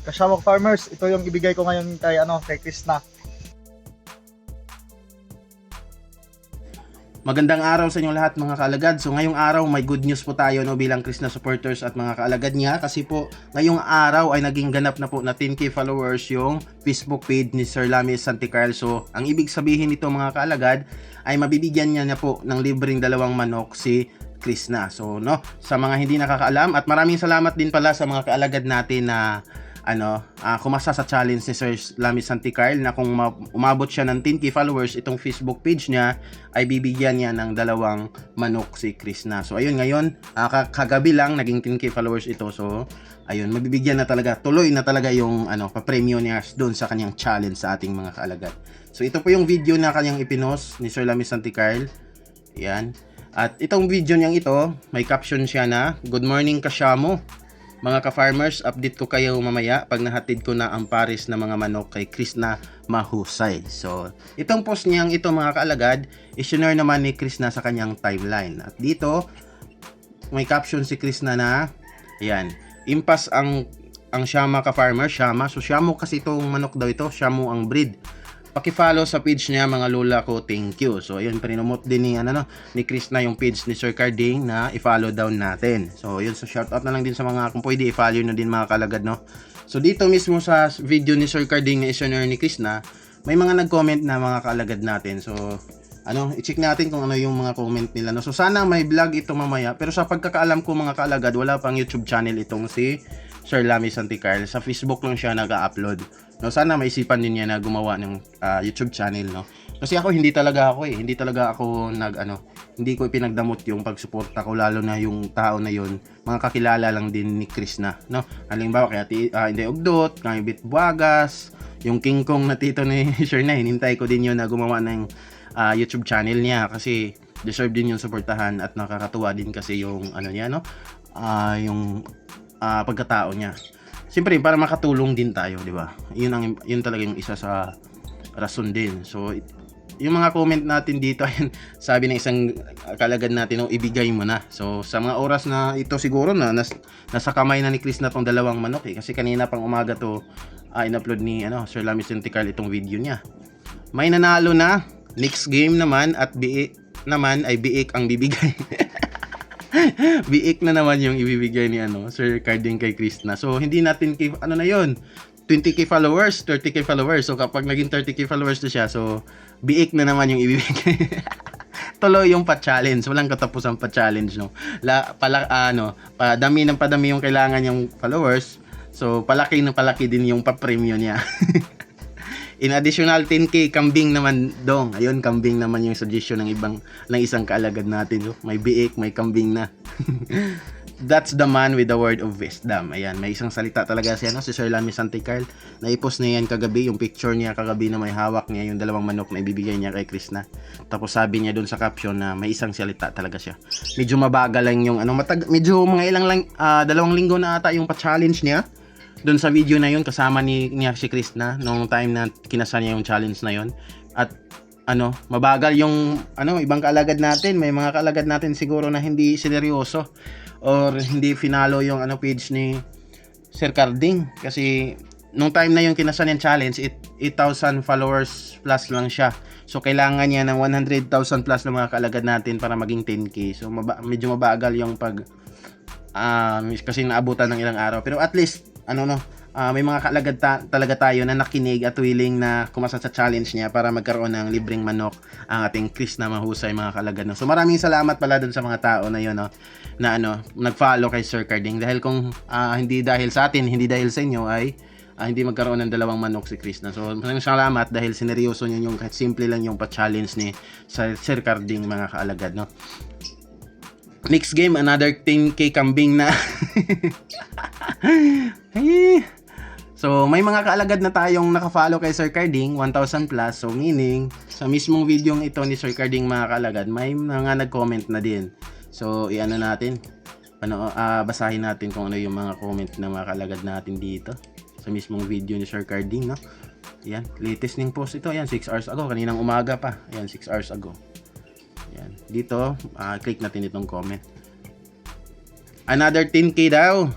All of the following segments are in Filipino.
Kasyawag Farmers, ito yung ibigay ko ngayon kay Krishna. Magandang araw sa inyo lahat mga kaalagad. So ngayong araw may good news po tayo no, bilang Krishna supporters at mga kaalagad niya, kasi po ngayong araw ay naging ganap na po na 10k followers yung Facebook page ni Sir Lamis Santicarl. So ang ibig sabihin nito mga kaalagad ay mabibigyan niya na po ng libreng 2 manok si Krishna. So no, sa mga hindi nakakaalam, at maraming salamat din pala sa mga kaalagad natin na kumasa sa challenge ni Sir Lamis Santicarl na kung umabot siya ng 10k followers itong Facebook page niya ay bibigyan niya ng 2 manok si Krishna. So ayun, ngayon kagabi lang naging 10k followers ito. So ayun, mabibigyan na talaga, tuloy na talaga yung pa-premyo niya doon sa kanyang challenge sa ating mga kaalagad. So ito po yung video na kanyang ipinost ni Sir Lamis Santicarl. Yan. At itong video niyang ito, may caption siya na, "Good morning Kasyamo. Mga ka-farmers, update ko kayo mamaya pag nahatid ko na ang pares na mga manok kay Krishna mahusay." So, itong post niyang ito mga kaalagad, isinare naman ni Krishna sa kanyang timeline. At dito, may caption si Krishna na, ayan, impas ang Syama ka-farmer, Syama. So, Syamo kasi itong manok daw ito, Syamo ang breed. Paki-follow sa page niya mga lola ko, thank you. So ayun, pinomote din ni Krishna yung page ni Sir Carding na i-follow down natin. So yun, so shout out na lang din sa mga kung pwede i-follow na din mga kalagad, no. So dito mismo sa video ni Sir Carding na isinare ni Krishna, may mga nag-comment na mga kalagad natin. So i-check natin kung ano yung mga comment nila, no. So sana may vlog ito mamaya, pero sa pagkakaalam ko mga kalagad, wala pang YouTube channel itong si Sir Lamis Santicarl. Sa Facebook lang siya nag-upload. No, sana maisipan din niya na gumawa ng YouTube channel, no. Kasi ako hindi talaga ako hindi ko ipinagdamot yung pagsuporta ko, lalo na yung tao na yon, mga kakilala lang din ni Krishna, no. Halimbawa kaya hindi Ugdot, kay Bit Buagas, yung King Kong na tito ni Sir na, hinintay ko din yun na gumawa ng YouTube channel niya kasi deserve din yung suportahan at nakakatuwa din kasi yung niya, no, yung pagkatao niya. Siyempre para makatulong din tayo, di ba? Yun talaga yung isa sa rason din. So yung mga comment natin dito, ayun, sabi ng isang kalagad natin, ibigay mo na. So sa mga oras na ito siguro na nasa kamay na ni Krishna tong 2 manok kasi kanina pang umaga to in-upload ni Sir Lamis Santicarl itong video niya. May nanalo na next game naman at biik naman ay biik ang bibigay. Biik na naman yung ibibigay ni Sir Carding kay Krishna. So hindi natin na yon, 20k followers, 30k followers. So kapag naging 30k followers na siya, so biik na naman yung ibibigay. Tuloy yung pa-challenge, walang katapusan pa-challenge, no. Padami ng padami yung kailangan yung followers. So palaki na palaki din yung pa-premyo niya. In additional 10k kambing naman dong. Ayun, kambing naman yung suggestion ng isang kaalagad natin. So, may biik, may kambing na. That's the man with the word of wisdom. Ayan, may isang salita talaga siya, si Sir Lamis Santicarl. Na-post niya yan kagabi, yung picture niya kagabi na may hawak niya yung 2 manok na ibibigay niya kay Krishna. Tapos sabi niya doon sa caption na may isang salita talaga siya. Medyo mabagal lang yung medyo mga ilang lang 2 linggo na ata yung pa-challenge niya. Doon sa video na yun, kasama niya si Krishna nung time na kinasa niya yung challenge na yun. At mabagal yung ibang kaalagad natin. May mga kaalagad natin siguro na hindi sineryoso or hindi finalo yung page ni Sir Carding. Kasi nung time na yung kinasa niya challenge, 8,000 followers plus lang siya. So kailangan niya ng 100,000 plus ng mga kaalagad natin para maging 10k. So medyo mabagal yung kasi naabutan ng ilang araw. Pero at least may mga kaalagad talaga tayo na nakinig at willing na kumasa sa challenge niya para magkaroon ng libreng manok ang ating Krishna mahusay mga kaalagad. So maraming salamat pala dun sa mga tao na yun, na nag-follow kay Sir Carding, dahil kung hindi dahil sa atin, hindi dahil sa inyo ay hindi magkaroon ng 2 manok si Krishna. So maraming salamat dahil sineryoso niyo yung kahit simple lang yung pa-challenge ni Sir Carding mga kaalagad, no. Next game, another 10k kambing na. So may mga kaalagad na tayong naka-follow kay Sir Carding, 1,000 plus. So meaning sa mismong video ito ni Sir Carding mga kaalagad, may mga nag-comment na din. So natin, basahin natin kung ano yung mga comment ng mga kaalagad natin dito sa mismong video ni Sir Carding, no. Yan, latest ning post ito, yan 6 hours ago, kaninang umaga pa. Yan, 6 hours ago. Yan. Dito, click natin itong comment. Another 10k daw.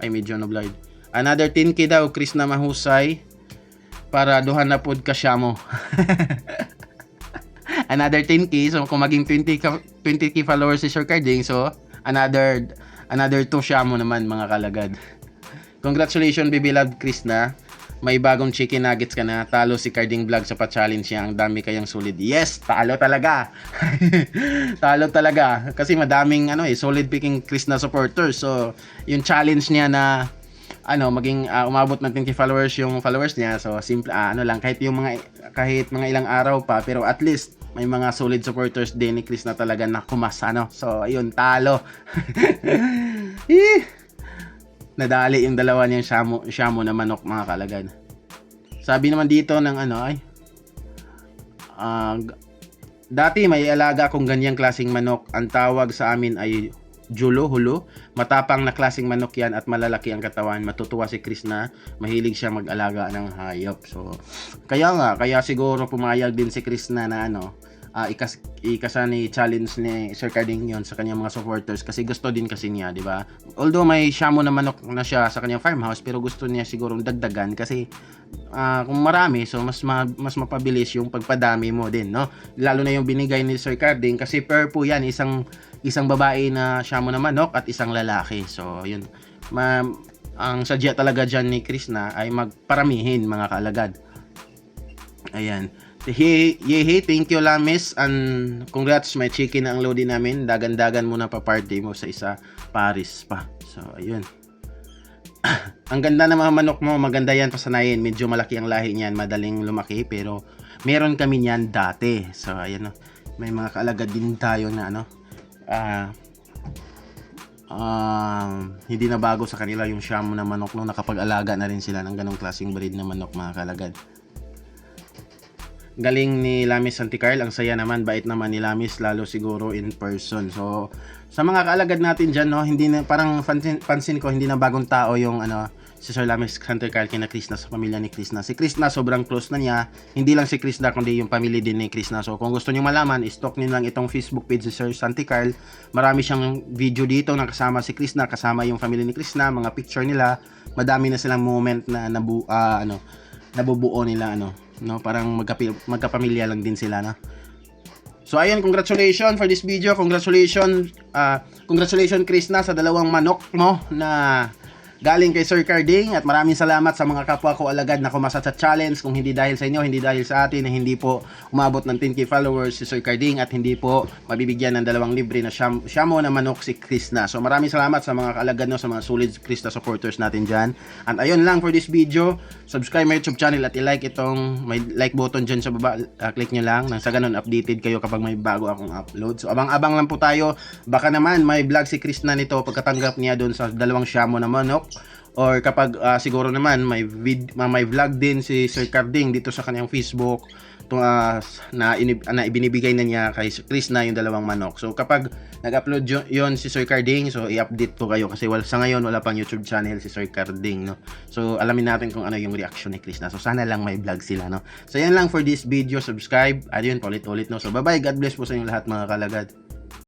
Ay, medyo na-blurred. Another 10k daw, Chris na mahusay. Para duhan na pod ka siya mo. Another 10k, so kung maging 20k followers si Sir Carding, so another 2 siya mo naman mga kalagad. Congratulations baby love Chris na. May bagong chicken nuggets ka na. Talo si Carding Vlog sa pa-challenge niya. Ang dami kayang solid. Yes, talo talaga. Talo talaga. Kasi madaming solid picking Chris na supporters. So, yung challenge niya na maging umabot ng 10k followers yung followers niya. So, simple lang kahit mga ilang araw pa, pero at least may mga solid supporters din ni Chris na talaga na kumas So, ayun, talo. Nadali yung dalawa niyang shamo na manok mga kalagad. Sabi naman dito ng dati may alaga akong ganyang klaseng manok. Ang tawag sa amin ay hulo. Matapang na klaseng manok yan at malalaki ang katawan. Matutuwa si Chris na mahilig siya mag-alaga ng hayop. So, kaya siguro pumayag din si Chris na ikasani challenge ni Sir Carding yon sa kanyang mga supporters kasi gusto din kasi niya, di ba? Although may shamo na manok na siya sa kanyang farmhouse, pero gusto niya siguro dagdagan kasi kung marami, so mas mapabilis yung pagpadami mo din, no? Lalo na yung binigay ni Sir Carding kasi per po yan, isang babae na shamo na manok at isang lalaki. So, yun. Ang sadya talaga dyan ni Chris na ay magparamihin mga kaalagad. Ayan. Hey, thank you Lamis and congrats, may chicken na ang loading namin. Dagan-dagan muna pa party mo sa isa Paris pa. So, ayun. Ang ganda ng mga manok mo, maganda yan pasanayin. Medyo malaki ang lahi niyan, madaling lumaki, pero meron kami niyan dati. So, ayun, may mga kaalagad din tayo na hindi na bago sa kanila yung shamo na manok no, nakapag-alaga na rin sila ng ganong klaseng breed na manok mga kaalagad. Galing ni Lamis Santicarl, ang saya naman, bait naman ni Lamis, lalo siguro in person. So, sa mga kaalagad natin dyan, no, hindi na, parang pansin ko, hindi na bagong tao yung si Sir Lamis Santicarl kina Krishna, sa pamilya ni Krishna. Si Krishna sobrang close na niya, hindi lang si Krishna kundi yung pamilya din ni Krishna. So, kung gusto niyo malaman, stalk niyo lang itong Facebook page si Sir Santicarl. Marami siyang video dito na kasama si Krishna, kasama yung pamilya ni Krishna, mga picture nila. Madami na silang moment na nabubuo nila no, parang magkapamilya lang din sila, no. So ayun, congratulations for this video. Congratulations Krishna sa dalawang manok mo na galing kay Sir Carding, at maraming salamat sa mga kapwa ko alagad na kumasa sa challenge. Kung hindi dahil sa inyo, hindi dahil sa atin, na hindi po umabot ng 10k followers si Sir Carding, at hindi po mabibigyan ng 2 libre na shamo na manok si Krishna. So maraming salamat sa mga kaalagad sa mga solid Krishna supporters natin dyan. And ayun lang for this video. Subscribe my YouTube channel at i-like itong may like button dyan sa baba. Click nyo lang nang sa ganun updated kayo kapag may bago akong upload. So abang-abang lang po tayo. Baka naman may vlog si Krishna nito pagkatanggap niya doon sa 2 shamo na manok. Or kapag siguro naman may vlog din si Sir Carding dito sa kanyang Facebook na ibinibigay na niya kay Chris na yung 2 manok. So kapag nag-upload yon si Sir Carding, so i-update ko kayo kasi sa ngayon wala pang YouTube channel si Sir Carding, no. So alamin natin kung ano yung reaction ni Chris na. So sana lang may vlog sila, no. So yan lang for this video. Subscribe. Ayun, ulit-ulit, no. So bye-bye. God bless po sa inyong lahat mga kalagad.